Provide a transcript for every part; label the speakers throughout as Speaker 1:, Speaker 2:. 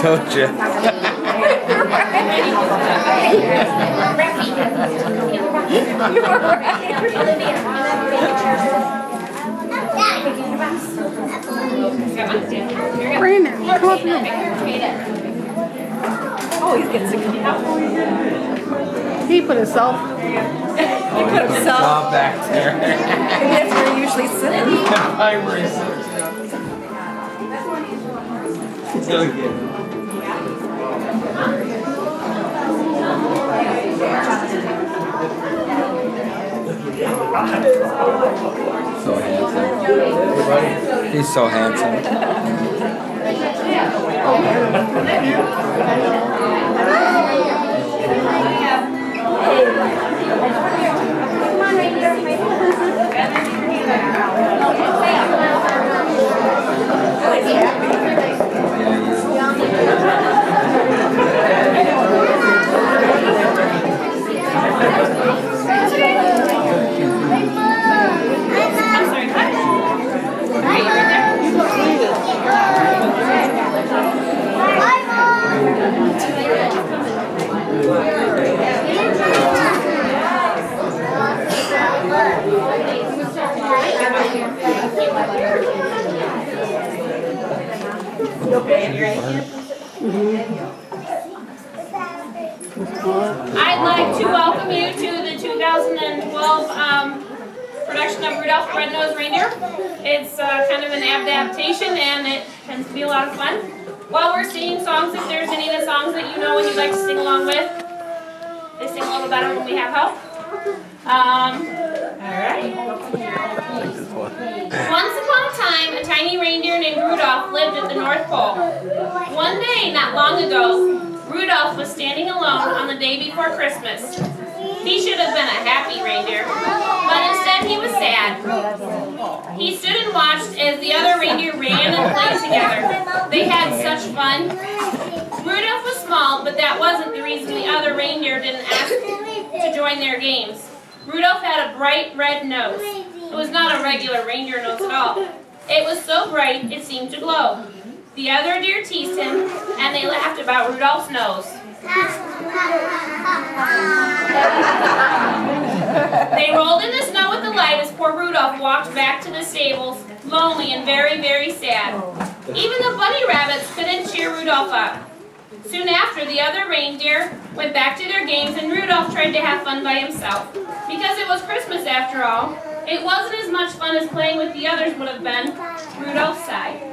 Speaker 1: Told you.
Speaker 2: Reindeer, come up here.
Speaker 3: Oh, he's getting sick of
Speaker 2: He put himself.
Speaker 3: He put himself
Speaker 1: back there.
Speaker 3: That's where he usually sits.
Speaker 1: Primary sits. So good. So handsome. He's so handsome.
Speaker 4: I'd like to welcome you to the 2012 production of Rudolph the Red-Nosed Reindeer. It's kind of an adaptation and it tends to be a lot of fun. While we're singing songs, if there's any of the songs that you know and you'd like to sing along with, they sing a little better when we have help. Alright. Once upon a time, a tiny reindeer named Rudolph lived at the North Pole. One day, not long ago, Rudolph was standing alone on the day before Christmas. He should have been a happy reindeer, but instead he was sad. He stood and watched as the other reindeer ran and played together. They had such fun. Rudolph was small, but that wasn't the reason the other reindeer didn't ask to join their games. Rudolph had a bright red nose. It was not a regular reindeer nose at all. It was so bright it seemed to glow. The other deer teased him, and they laughed about Rudolph's nose. They rolled in the snow with delight as poor Rudolph walked back to the stables, lonely and very, very sad. Even the bunny rabbits couldn't cheer Rudolph up. Soon after, the other reindeer went back to their games, and Rudolph tried to have fun by himself. Because it was Christmas after all, it wasn't as much fun as playing with the others would have been. Rudolph sighed.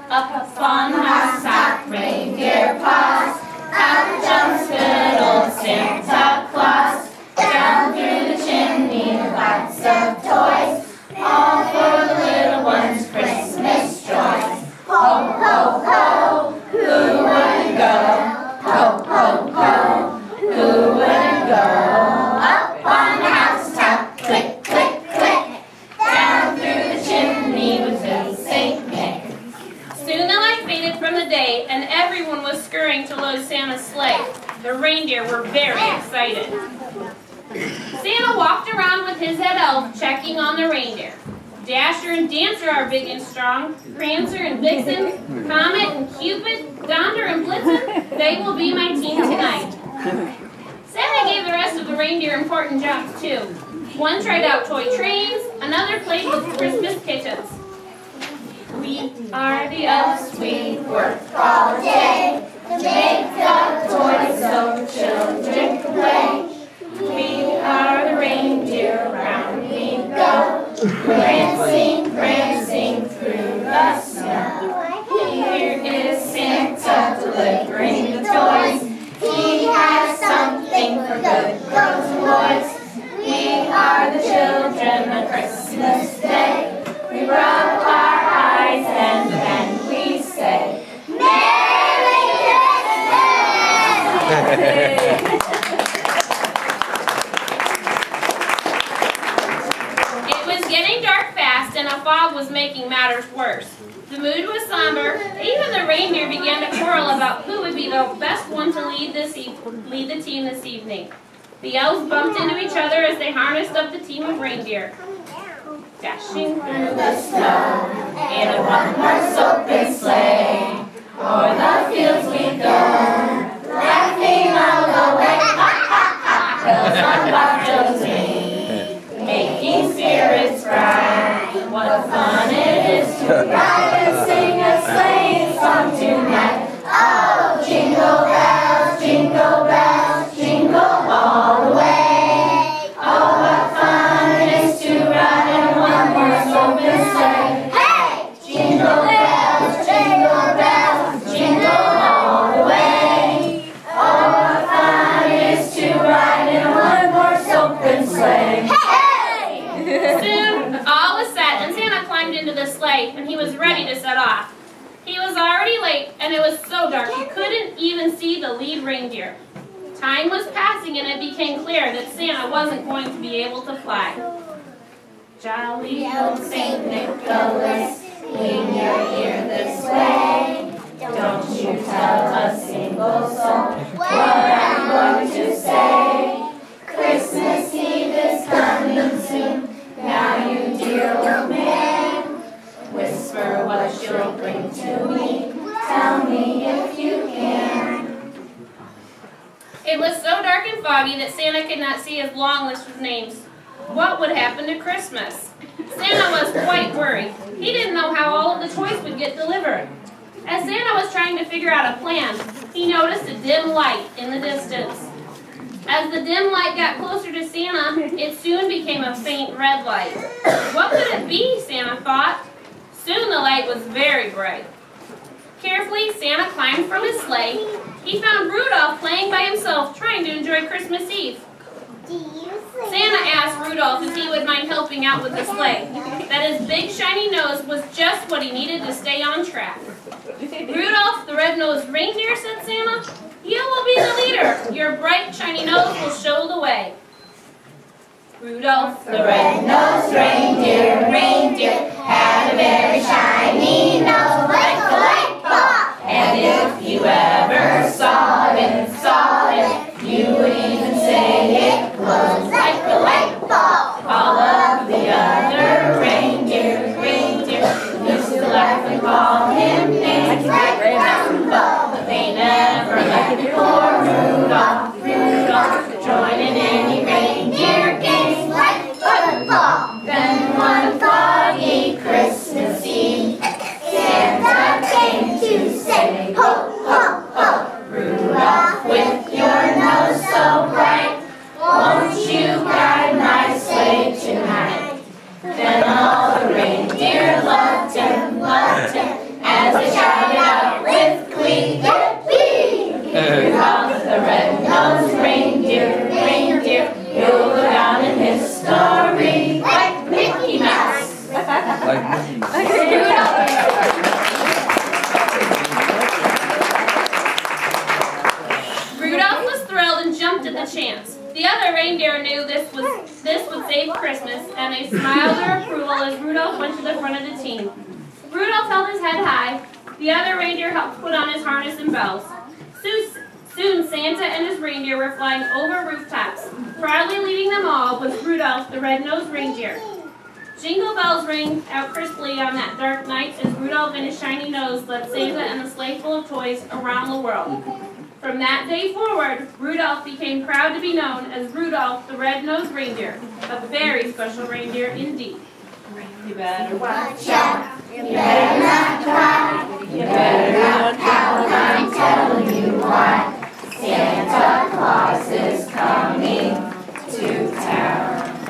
Speaker 4: Up a funhouse top, reindeer paws. Out jumps good old Santa Claus. Down through the chimney, lots of toys. All for the little ones' Christmas joys. Ho, ho, ho, who wouldn't go? Ho, ho, ho, who wouldn't go? Up on the housetop, click, click, click. Down through the chimney with little Saint Nick. Soon the light faded from the day, and everyone was scurrying to load Santa's sleigh. The reindeer were very excited. Santa walked around with his head elf, checking on the reindeer. Dasher and Dancer are big and strong. Prancer and Vixen, Comet and Cupid, Donder and Blitzen, they will be my team tonight. Santa gave the rest of the reindeer important jobs too. One tried out toy trains, another played with Christmas kittens. We are the elves, we work all day to make the toys so children can play. We are the reindeer, round we go, prancing, prancing through the snow. Here is Santa delivering the toys. He has something for good girls and boys. We are the children on Christmas Day. We rub our eyes and then we say, Merry Christmas! It was getting dark fast and a fog was making matters worse. The mood was somber. Even the reindeer began to quarrel about who would be the best one to lead the team this evening. The elves bumped into each other as they harnessed up the team of reindeer. Dashing through the snow in a one-horse open sleigh. o'er the fields we go, laughing all the way, bells on bobtails ring, making spirits bright. What fun it is to ride and sing a sleighing song tonight. Oh, jingle bells, jingle all the way. Oh, what fun it is to ride in one horse open sleigh. Hey! Jingle bells, jingle all the way. Oh, what fun it is to ride in one horse open sleigh. Hey! Soon, all was set and Santa climbed into the sleigh and he was ready to set off. He was already late, and it was so dark he couldn't even see the lead reindeer. Time was passing, and it became clear that Santa wasn't going to be able to fly. Jolly old St. Nicholas, lean your ear this way. Don't you tell a single soul what I'm going to say. Christmas Eve is coming soon, now you dear old man. Whisper what you'll bring to me, tell me if you can. It was so dark and foggy that Santa could not see his long list of names. What would happen to Christmas? Santa was quite worried. He didn't know how all of the toys would get delivered. As Santa was trying to figure out a plan, he noticed a dim light in the distance. As the dim light got closer to Santa, it soon became a faint red light. What could it be, Santa thought? Soon the light was very bright. Carefully, Santa climbed from his sleigh. He found Rudolph playing by himself, trying to enjoy Christmas Eve. Santa asked Rudolph if he would mind helping out with the sleigh, that his big shiny nose was just what he needed to stay on track. Rudolph the Red-Nosed Reindeer, said Santa, you will be the leader. Your bright shiny nose will show the way. Rudolph the Red-Nosed Reindeer had a very shiny nose like a light bulb. And if you ever saw it, you would even say it glows like a light bulb. All of the other reindeer used to laugh and call him names like Rudolph, but they never let poor Rudolph join in any reindeer games like football. Then one foggy Christmas Eve, Santa came to say, ho, ho, ho, Rudolph, with your nose so bright, won't you guide my sleigh tonight? Then all the reindeer loved him, as they shouted out with glee, yippee! Rudolph the Red-Nosed Reindeer, you'll go down in history like Mickey Mouse. Rudolph was thrilled and jumped at the chance. The other reindeer knew this would save Christmas, and they smiled their approval as Rudolph went to the front of the team. Rudolph held his head high. The other reindeer helped put on his harness and bells. Soon Santa and his reindeer were flying over rooftops. Proudly leading them all was Rudolph the Red-Nosed Reindeer. Jingle bells rang out crisply on that dark night as Rudolph and his shiny nose led Santa and the sleigh full of toys around the world. From that day forward, Rudolph became proud to be known as Rudolph the Red-Nosed Reindeer, a very special reindeer indeed. You better watch out, you better not cry, you better not pout, I'm telling you why. Santa Claus is coming to town.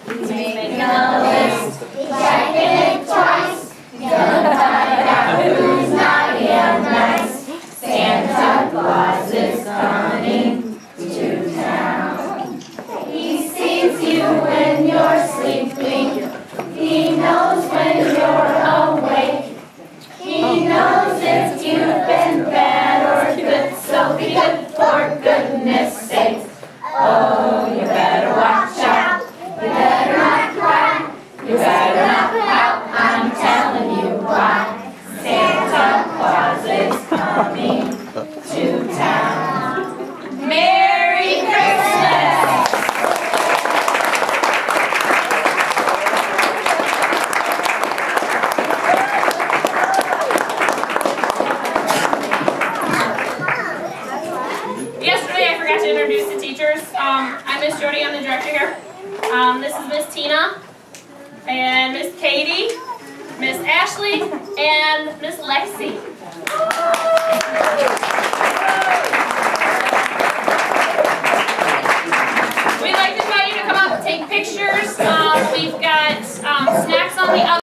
Speaker 4: He's making a list, checking it twice, gonna find out who's naughty and nice. Santa Claus is coming to town. He sees you when you're sleeping. He knows when you're awake. He knows if you've been bad or good, so be good for goodness sake. Oh, you better watch out. You better not cry. You better not pout. I'm telling you why. Santa Claus is coming to town. Merry Christmas! I'm Miss Jody, I'm the director here. This is Miss Tina, and Miss Katie, Miss Ashley, and Miss Lexi.